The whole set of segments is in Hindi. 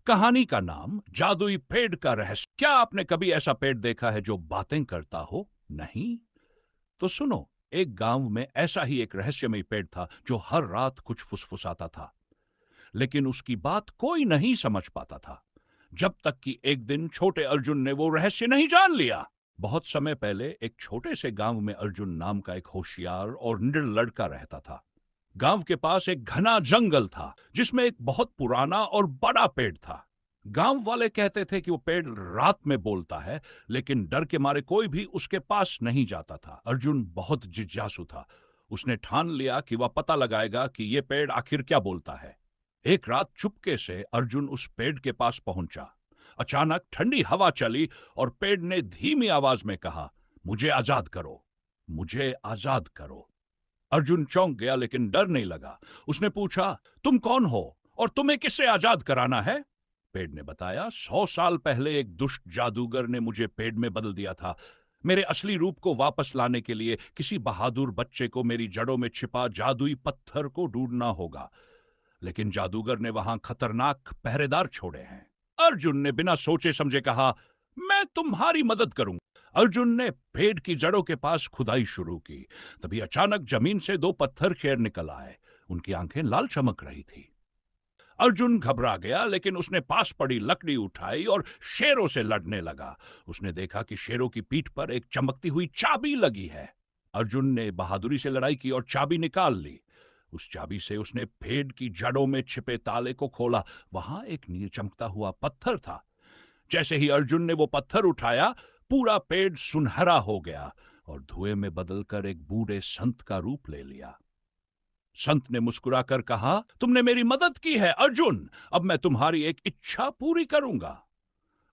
कहानी का नाम जादुई पेड़ का रहस्य। क्या आपने कभी ऐसा पेड़ देखा है जो बातें करता हो? नहीं? तो सुनो, एक गांव में ऐसा ही एक रहस्यमय पेड़ था जो हर रात कुछ फुसफुसाता था, लेकिन उसकी बात कोई नहीं समझ पाता था, जब तक कि एक दिन छोटे अर्जुन ने वो रहस्य नहीं जान लिया। बहुत समय पहले एक छोटे से गांव में अर्जुन नाम का एक होशियार और निडर लड़का रहता था। गांव के पास एक घना जंगल था जिसमें एक बहुत पुराना और बड़ा पेड़ था। गांव वाले कहते थे कि वो पेड़ रात में बोलता है, लेकिन डर के मारे कोई भी उसके पास नहीं जाता था। अर्जुन बहुत जिज्ञासु था। उसने ठान लिया कि वह पता लगाएगा कि ये पेड़ आखिर क्या बोलता है। एक रात चुपके से अर्जुन उस पेड़ के पास पहुंचा। अचानक ठंडी हवा चली और पेड़ ने धीमी आवाज में कहा, मुझे आजाद करो, मुझे आजाद करो। अर्जुन चौंक गया, लेकिन डर नहीं लगा। उसने पूछा, तुम कौन हो और तुम्हें किससे आजाद कराना है? पेड़ ने बताया, 100 साल पहले एक दुष्ट जादूगर ने मुझे पेड़ में बदल दिया था। मेरे असली रूप को वापस लाने के लिए किसी बहादुर बच्चे को मेरी जड़ों में छिपा जादुई पत्थर को ढूंढना होगा, लेकिन जादूगर ने वहां खतरनाक पहरेदार छोड़े हैं। अर्जुन ने बिना सोचे समझे कहा, मैं तुम्हारी मदद करूंगा। अर्जुन ने पेड़ की जड़ों के पास खुदाई शुरू की। तभी अचानक जमीन से दो पत्थर शेर निकल आए। उनकी आंखें लाल चमक रही थी। अर्जुन घबरा गया, लेकिन उसने पास पड़ी लकड़ी उठाई और शेरों से लड़ने लगा। उसने देखा कि शेरों की पीठ पर एक चमकती हुई चाबी लगी है। अर्जुन ने बहादुरी से लड़ाई की और चाबी निकाल ली। उस चाबी से उसने पेड़ की जड़ों में छिपे ताले को खोला। वहां एक नील चमकता हुआ पत्थर था। जैसे ही अर्जुन ने वो पत्थर उठाया, पूरा पेड़ सुनहरा हो गया और धुएं में बदलकर एक बूढ़े संत का रूप ले लिया। संत ने मुस्कुराकर कहा, तुमने मेरी मदद की है अर्जुन, अब मैं तुम्हारी एक इच्छा पूरी करूंगा।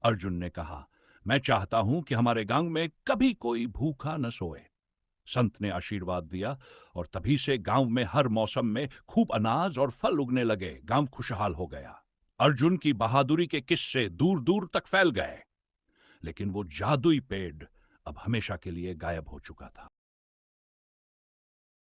अर्जुन ने कहा, मैं चाहता हूं कि हमारे गांव में कभी कोई भूखा न सोए। संत ने आशीर्वाद दिया और तभी से गांव में हर मौसम में खूब अनाज और फल उगने लगे। गांव खुशहाल हो गया। अर्जुन की बहादुरी के किस्से दूर दूर तक फैल गए, लेकिन वो जादुई पेड़ अब हमेशा के लिए गायब हो चुका था।